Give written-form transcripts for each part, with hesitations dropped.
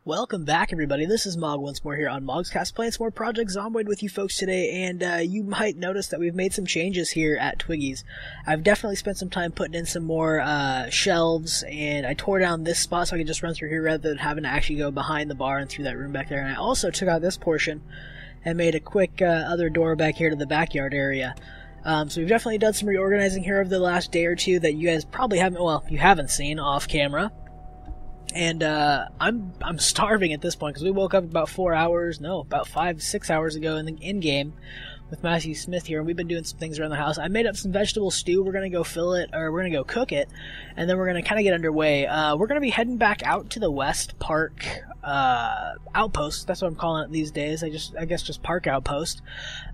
Welcome back, everybody. This is Mog once more here on Mog's Cast, playing some more Project Zomboid with you folks today, and you might notice that we've made some changes here at Twiggy's. I've definitely spent some time putting in some more shelves, and I tore down this spot so I could just run through here rather than having to actually go behind the bar and through that room back there. And I also took out this portion and made a quick other door back here to the backyard area. So we've definitely done some reorganizing here over the last day or two that you guys probably haven't, well, you haven't seen off camera. And I'm starving at this point because we woke up about 5-6 hours ago in the in-game with Matthew Smith here, and we've been doing some things around the house. I made up some vegetable stew. We're gonna go we're gonna go cook it, and then we're gonna kind of get underway. We're gonna be heading back out to the West Park outpost. That's what I'm calling it these days. I guess just Park Outpost.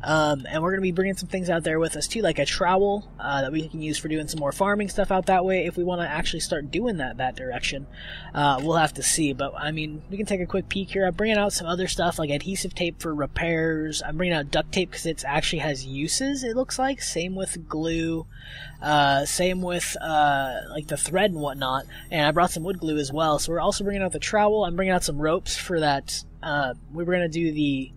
And we're gonna be bringing some things out there with us too, like a trowel that we can use for doing some more farming stuff out that way. If we want to actually start doing that direction, we'll have to see. But I mean, we can take a quick peek here. I'm bringing out some other stuff like adhesive tape for repairs. I'm bringing out duct tape because it actually has uses. It looks like same with glue, same with like the thread and whatnot. And I brought some wood glue as well. So we're also bringing out the trowel. I'm bringing out some ropes for that. We were gonna do the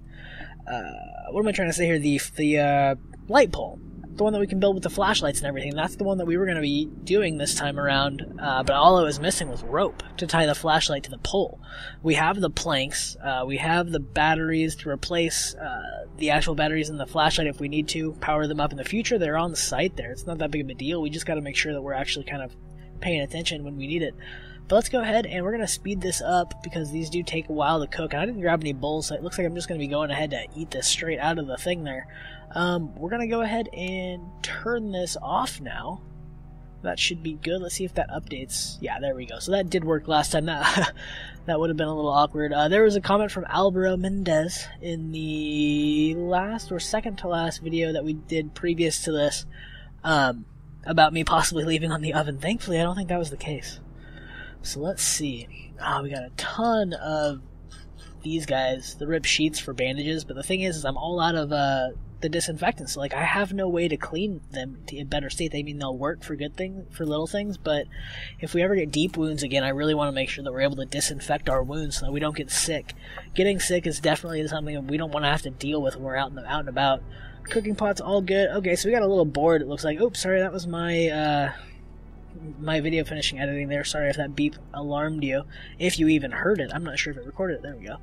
what am I trying to say here? The light pole, the one that we can build with the flashlights and everything. That's the one that we were gonna be doing this time around. But all I was missing was rope to tie the flashlight to the pole. We have the planks. We have the batteries to replace the actual batteries in the flashlight if we need to power them up in the future. They're on the site there. It's not that big of a deal. We just got to make sure that we're actually kind of paying attention when we need it. But let's go ahead and we're going to speed this up because these do take a while to cook. And I didn't grab any bowls, so it looks like I'm just going to be going ahead to eat this straight out of the thing there. We're going to go ahead and turn this off now. That should be good. Let's see if that updates. Yeah, there we go. So that did work last time. That would have been a little awkward. There was a comment from Alvaro Mendez in the last or second to last video that we did previous to this about me possibly leaving on the oven. Thankfully, I don't think that was the case. So let's see. We got a ton of these guys, the rib sheets for bandages, but the thing is I'm all out of the disinfectants. So, like, I have no way to clean them in better state. I mean, they'll work for good things, for little things, but if we ever get deep wounds again, I really want to make sure that we're able to disinfect our wounds so that we don't get sick. Getting sick is definitely something that we don't want to have to deal with when we're out and about. Cooking pot's all good. Okay, so we got a little board. It looks like, oops, sorry, that was my my video finishing editing there. Sorry if that beep alarmed you. If you even heard it. I'm not sure if it recorded it. There we go.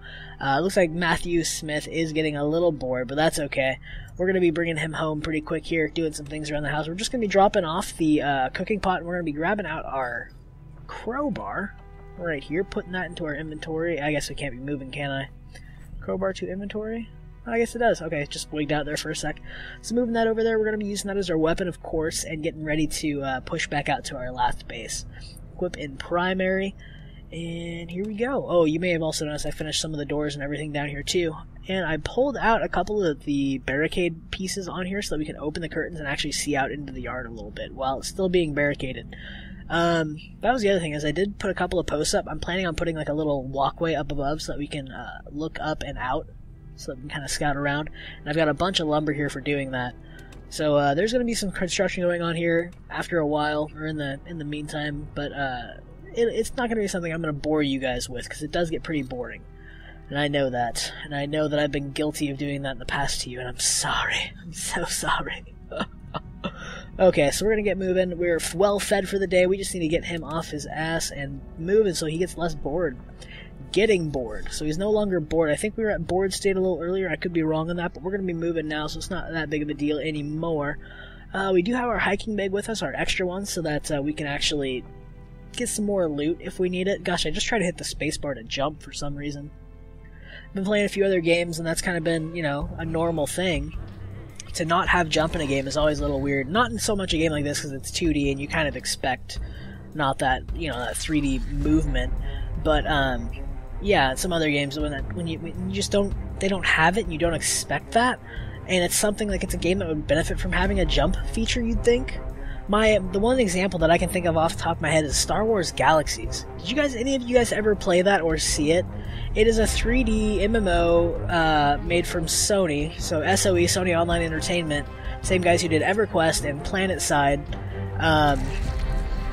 Looks like Matthew Smith is getting a little bored, but that's okay. We're going to be bringing him home pretty quick here, doing some things around the house. We're just going to be dropping off the cooking pot, and we're going to be grabbing out our crowbar right here, putting that into our inventory. I guess it can't be moving, can I? Crowbar to inventory? I guess it does. Okay, it just wigged out there for a sec. So moving that over there, we're going to be using that as our weapon, of course, and getting ready to push back out to our last base. Equip in primary, and here we go. Oh, you may have also noticed I finished some of the doors and everything down here too. And I pulled out a couple of the barricade pieces on here so that we can open the curtains and actually see out into the yard a little bit while it's still being barricaded. That was the other thing, is I did put a couple of posts up. I'm planning on putting like a little walkway up above so that we can look up and out, so that we can kind of scout around. And I've got a bunch of lumber here for doing that. So there's going to be some construction going on here after a while, or in the meantime, but it's not going to be something I'm going to bore you guys with, because it does get pretty boring. And I know that. And I know that I've been guilty of doing that in the past to you, and I'm sorry. I'm so sorry. Okay, so we're going to get moving. We're well fed for the day. We just need to get him off his ass and moving so he gets less bored. Getting bored. So he's no longer bored. I think we were at bored state a little earlier. I could be wrong on that, but we're going to be moving now, so it's not that big of a deal anymore. We do have our hiking bag with us, our extra one, so that we can actually get some more loot if we need it. Gosh, I just tried to hit the spacebar to jump for some reason. I've been playing a few other games, and that's kind of been, you know, a normal thing. To not have jump in a game is always a little weird. Not in so much a game like this, because it's 2D, and you kind of expect not that, you know, that 3D movement. But, yeah, some other games when you just they don't have it, and you don't expect that, and it's something like it's a game that would benefit from having a jump feature, you'd think. The one example that I can think of off the top of my head is Star Wars Galaxies. Did any of you guys ever play that or see it? It is a 3D MMO made from Sony, so SOE, Sony Online Entertainment, same guys who did EverQuest and PlanetSide,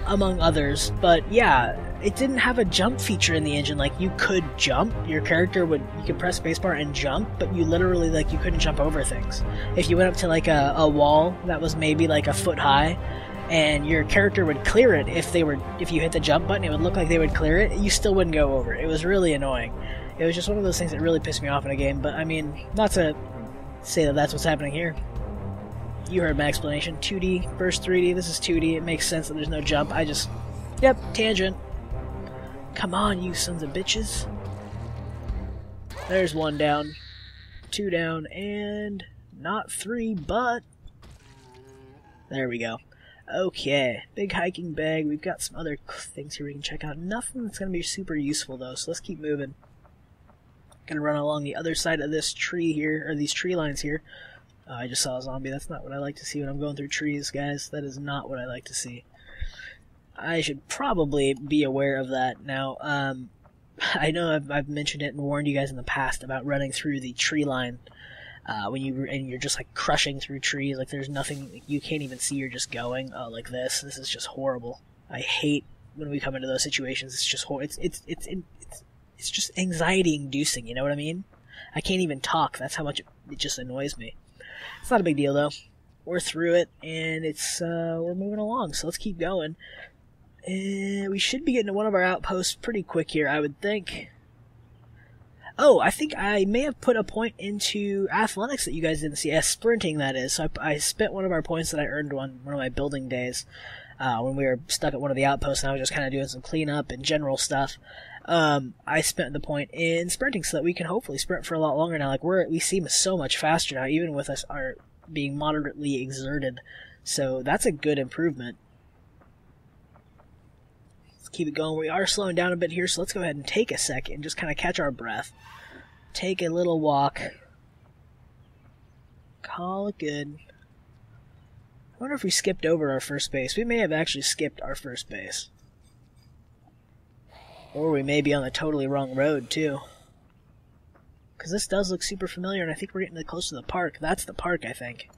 among others. But yeah, it didn't have a jump feature in the engine. Like, you could jump, you could press spacebar and jump, but you literally, like, you couldn't jump over things. If you went up to, like, a wall that was maybe, like, a foot high, and your character would clear it if you hit the jump button, it would look like they would clear it, you still wouldn't go over it. It was really annoying. It was just one of those things that really pissed me off in a game, but, I mean, not to say that that's what's happening here. You heard my explanation. 2D versus 3D, this is 2D, it makes sense that there's no jump. Yep, tangent. Come on, you sons of bitches. There's 1 down, 2 down, and not 3, but there we go. Okay, big hiking bag. We've got some other things here we can check out. Nothing that's going to be super useful, though, so let's keep moving. Gonna run along the other side of this tree here, or these tree lines here. I just saw a zombie. That's not what I like to see when I'm going through trees, guys. That is not what I like to see. I should probably be aware of that. Now, I know I've mentioned it and warned you guys in the past about running through the tree line when you're just like crushing through trees. Like, there's nothing, you can't even see, you're just going like this. This is just horrible. I hate when we come into those situations. It's just it's just anxiety-inducing, you know what I mean? I can't even talk. That's how much it just annoys me. It's not a big deal, though. We're through it, and we're moving along, so let's keep going. And we should be getting to one of our outposts pretty quick here, I would think. Oh, I think I may have put a point into athletics that you guys didn't see. Sprinting, that is. So I spent one of our points that I earned one of my building days when we were stuck at one of the outposts, and I was just kind of doing some cleanup and general stuff. I spent the point in sprinting so that we can hopefully sprint for a lot longer now. Like, we seem so much faster now, even with us being moderately exerted. So that's a good improvement. Let's keep it going. We are slowing down a bit here, so let's go ahead and take a second and just kind of catch our breath. Take a little walk. Call it good. I wonder if we skipped over our first base. We may have actually skipped our first base. Or we may be on the totally wrong road, too. Because this does look super familiar, and I think we're getting close to the park. That's the park, I think.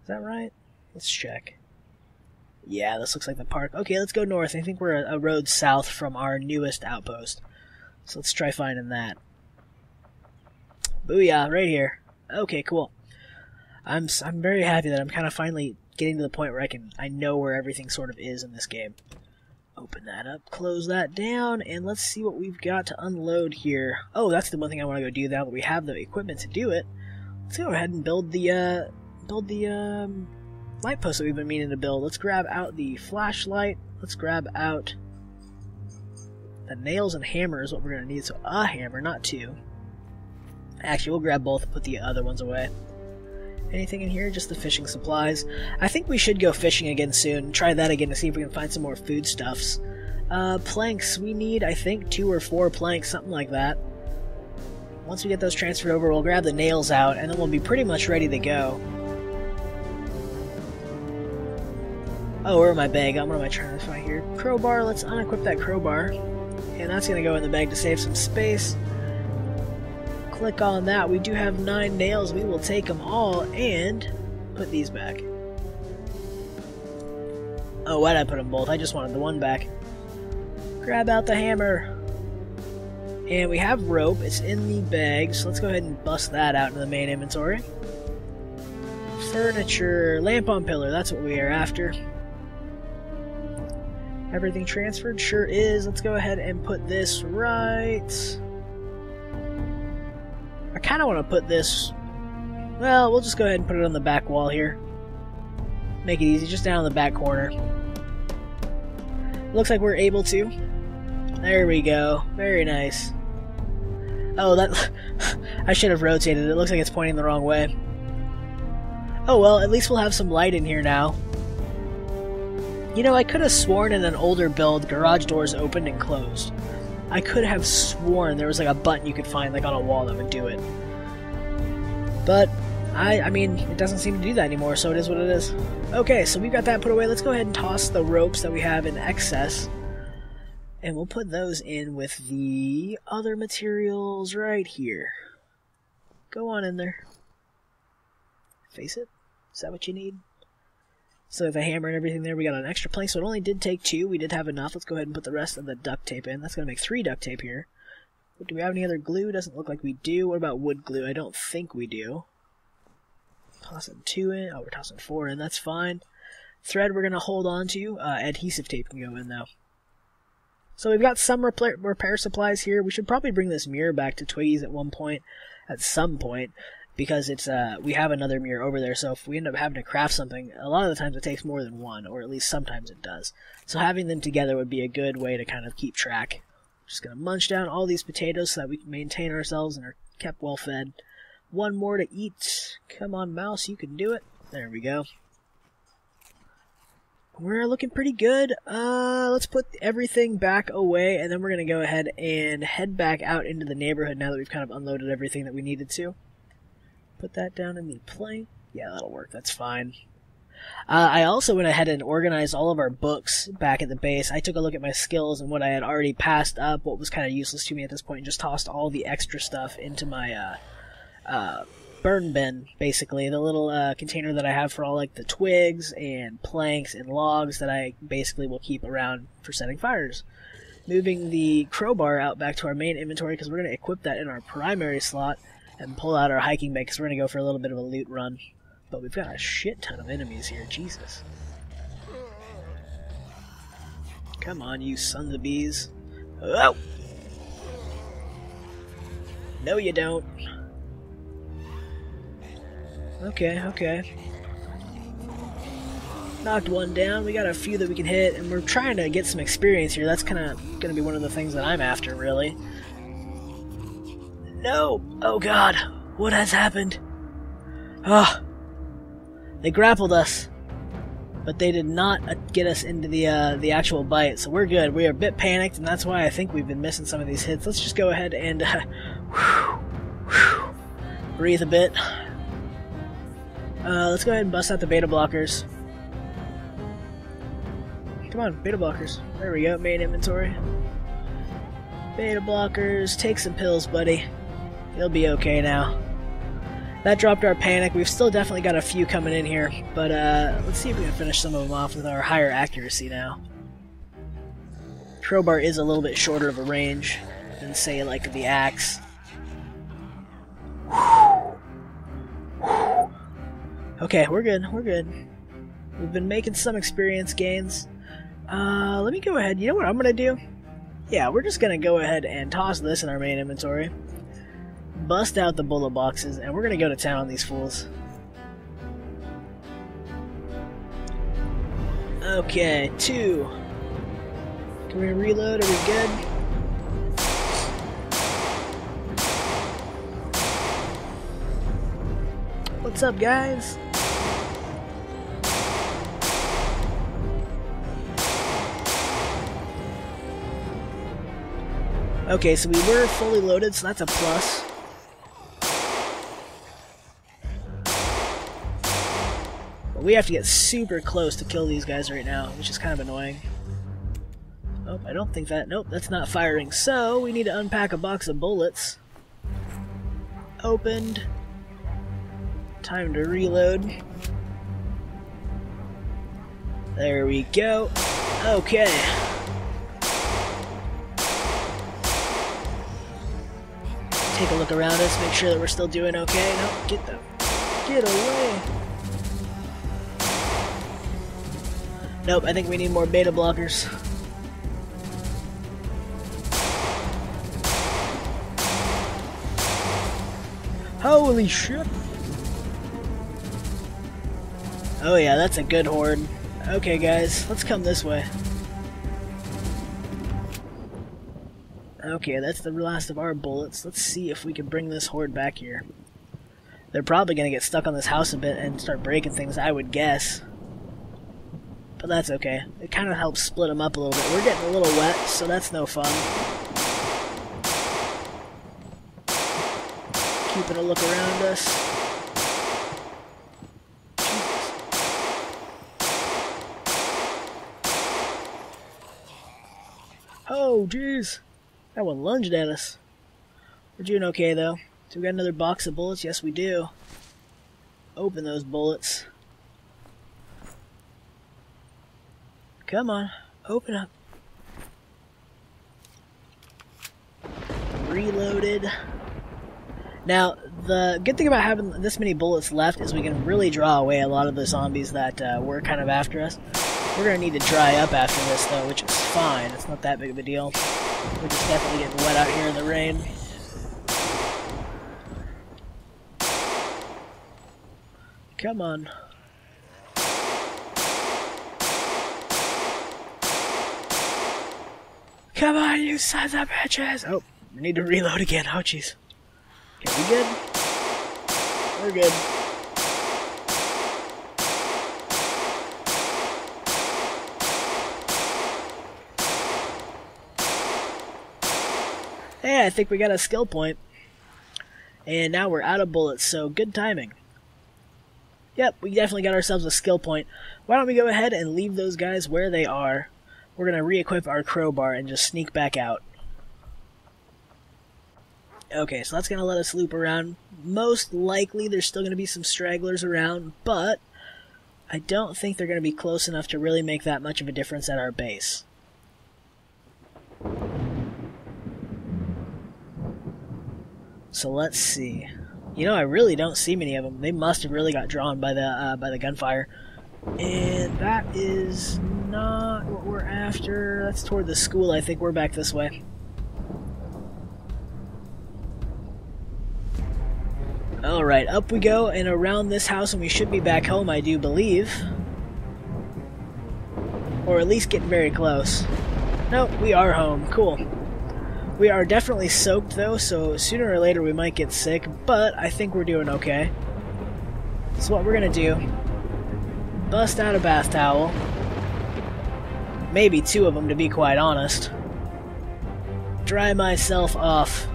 Is that right? Let's check. Yeah, this looks like the park. Okay, let's go north. I think we're a road south from our newest outpost. So let's try finding that. Booyah, right here. Okay, cool. I'm very happy that I'm kind of finally getting to the point where I know where everything sort of is in this game. Open that up, close that down, and let's see what we've got to unload here. Oh, that's the one thing I want to go do now that we have the equipment to do it. Let's go ahead and build the light post that we've been meaning to build. Let's grab out the flashlight. Let's grab out the nails and hammer is what we're going to need. So a hammer, not 2. Actually, we'll grab both and put the other ones away. Anything in here? Just the fishing supplies. I think we should go fishing again soon. Try that again to see if we can find some more foodstuffs. Planks. We need, I think, 2 or 4 planks, something like that. Once we get those transferred over, we'll grab the nails out, and then we'll be pretty much ready to go. Oh, where am I bag? What am I trying to find here? Crowbar. Let's unequip that crowbar. And that's going to go in the bag to save some space. Click on that. We do have 9 nails. We will take them all and put these back. Oh, why did I put them both? I just wanted the one back. Grab out the hammer. And we have rope. It's in the bag, so let's go ahead and bust that out into the main inventory. Furniture. Lamp on pillar. That's what we are after. Everything transferred? Sure is. Let's go ahead and put this right... I kind of want to put this... Well, we'll just go ahead and put it on the back wall here. Make it easy, just down in the back corner. Looks like we're able to. There we go. Very nice. Oh, that... I should have rotated it. It looks like it's pointing the wrong way. Oh well, at least we'll have some light in here now. You know, I could have sworn in an older build, garage doors opened and closed. I could have sworn there was like a button you could find like on a wall that would do it. But, I mean, it doesn't seem to do that anymore, so it is what it is. Okay, so we've got that put away. Let's go ahead and toss the ropes that we have in excess. And we'll put those in with the other materials right here. Go on in there. Face it. Is that what you need? So with the hammer and everything there, we got an extra plank, so it only did take 2. We did have enough. Let's go ahead and put the rest of the duct tape in. That's going to make 3 duct tape here. Do we have any other glue? Doesn't look like we do. What about wood glue? I don't think we do. Tossing 2 in. Oh, we're tossing 4 in. That's fine. Thread we're going to hold on to. Adhesive tape can go in, though. So we've got some repair supplies here. We should probably bring this mirror back to Twiggy's at some point, because it's we have another mirror over there, so if we end up having to craft something, a lot of the times it takes more than one, or at least sometimes it does. So having them together would be a good way to kind of keep track. Just going to munch down all these potatoes so that we can maintain ourselves and are kept well fed. 1 more to eat. Come on, mouse, you can do it. There we go. We're looking pretty good. Let's put everything back away, and then we're going to go ahead and head back out into the neighborhood now that we've kind of unloaded everything that we needed to. Put that down in the plank. Yeah, that'll work. That's fine. I also went ahead and organized all of our books back at the base. I took a look at my skills and what I had already passed up, what was kind of useless to me at this point, and just tossed all the extra stuff into my burn bin, basically. The little container that I have for all like the twigs and planks and logs that I basically will keep around for setting fires. Moving the crowbar out back to our main inventory because we're going to equip that in our primary slot and pull out our hiking bag because we're going to go for a little bit of a loot run. But we've got a shit ton of enemies here, Jesus. Come on, you sons of bees. Oh! No, you don't. Okay. Knocked one down. We got a few that we can hit, and we're trying to get some experience here. That's kind of going to be one of the things that I'm after, really. No! Oh god! What has happened? Ah! They grappled us, but they did not get us into the actual bite, so we're good. We are a bit panicked, and that's why I think we've been missing some of these hits. Let's just go ahead and breathe a bit. Let's go ahead and bust out the beta blockers. Come on, beta blockers. There we go, main inventory. Beta blockers, take some pills, buddy. You'll be okay now. That dropped our panic. We've still definitely got a few coming in here, but let's see if we can finish some of them off with our higher accuracy now. Crowbar is a little bit shorter of a range than, say, like the axe. Okay, we're good. We've been making some experience gains. Let me go ahead. You know what I'm going to do? Yeah, we're just going to go ahead and toss this in our main inventory. Bust out the bullet boxes, and we're going to go to town on these fools. Okay, 2. Can we reload? Are we good? What's up, guys? Okay, so we were fully loaded, so that's a plus. But we have to get super close to kill these guys right now, which is kind of annoying. Oh, I don't think that... Nope, that's not firing. So, we need to unpack a box of bullets. Opened. Time to reload. There we go. Okay. Take a look around us, make sure that we're still doing okay. No, get away. Nope, I think we need more beta blockers. Holy shit! Oh yeah, that's a good horde. Okay guys, let's come this way. Okay, that's the last of our bullets. Let's see if we can bring this horde back here. They're probably going to get stuck on this house a bit and start breaking things, I would guess. But that's okay. It kind of helps split them up a little bit. We're getting a little wet, so that's no fun. Keeping a look around us. Oh, jeez. That one lunged at us. We're doing okay, though. So we got another box of bullets? Yes, we do. Open those bullets. Come on, open up. Reloaded. Now, the good thing about having this many bullets left is we can really draw away a lot of the zombies that were kind of after us. We're going to need to dry up after this, though, which is fine. It's not that big of a deal. We're just definitely getting wet out here in the rain. Come on. Come on, you sons of bitches! Oh, we need to reload again. Oh, jeez. Okay, we good? We're good. Hey, I think we got a skill point. And now we're out of bullets, so good timing. Yep, we definitely got ourselves a skill point. Why don't we go ahead and leave those guys where they are? We're going to re-equip our crowbar and just sneak back out. Okay, so that's going to let us loop around. Most likely there's still going to be some stragglers around, but I don't think they're going to be close enough to really make that much of a difference at our base. So let's see. You know, I really don't see many of them. They must have really got drawn by the gunfire. And that is not what we're after. That's toward the school. I think we're back this way. Alright, up we go and around this house, and we should be back home, I do believe. Or at least getting very close. Nope, we are home. Cool. We are definitely soaked, though, so sooner or later we might get sick, but I think we're doing okay. So what we're gonna do, bust out a bath towel. Maybe two of them, to be quite honest. Dry myself off.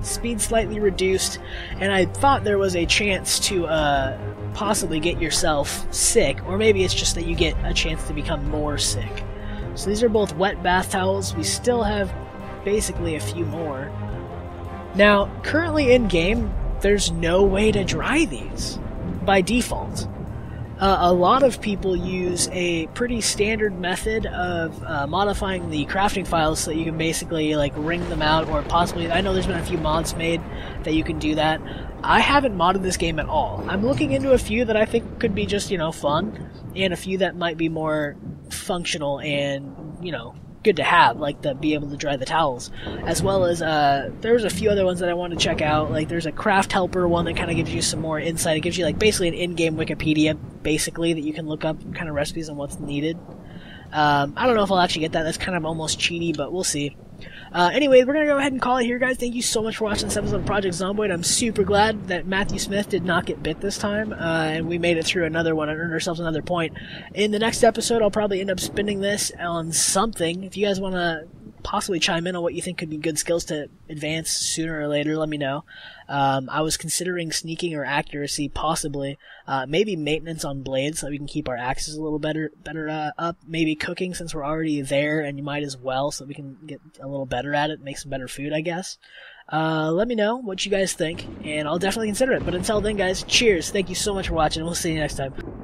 Speed slightly reduced, and I thought there was a chance to possibly get yourself sick, or maybe it's just that you get a chance to become more sick. So these are both wet bath towels. We still have basically a few more. Now, currently in game, there's no way to dry these by default. A lot of people use a pretty standard method of modifying the crafting files so that you can basically like wring them out, or possibly, I know there's been a few mods made that you can do that. I haven't modded this game at all. I'm looking into a few that I think could be just, you know, fun, and a few that might be more functional and, you know, good to have, like to be able to dry the towels, as well as there's a few other ones that I want to check out. Like there's a craft helper one that kind of gives you some more insight. It gives you like basically an in-game Wikipedia, basically, that you can look up kind of recipes and what's needed. I don't know if I'll actually get that. That's kind of almost cheaty, but we'll see. Anyway, we're going to go ahead and call it here, guys. Thank you so much for watching this episode of Project Zomboid. I'm super glad that Matthew Smith did not get bit this time, and we made it through another one and earned ourselves another point. In the next episode, I'll probably end up spending this on something. If you guys want to possibly chime in on what you think could be good skills to advance sooner or later, let me know. I was considering sneaking or accuracy, possibly. Maybe maintenance on blades so that we can keep our axes a little better up. Maybe cooking, since we're already there, and you might as well, so we can get a little better at it, make some better food, I guess. Let me know what you guys think, and I'll definitely consider it. But until then, guys, cheers. Thank you so much for watching, and we'll see you next time.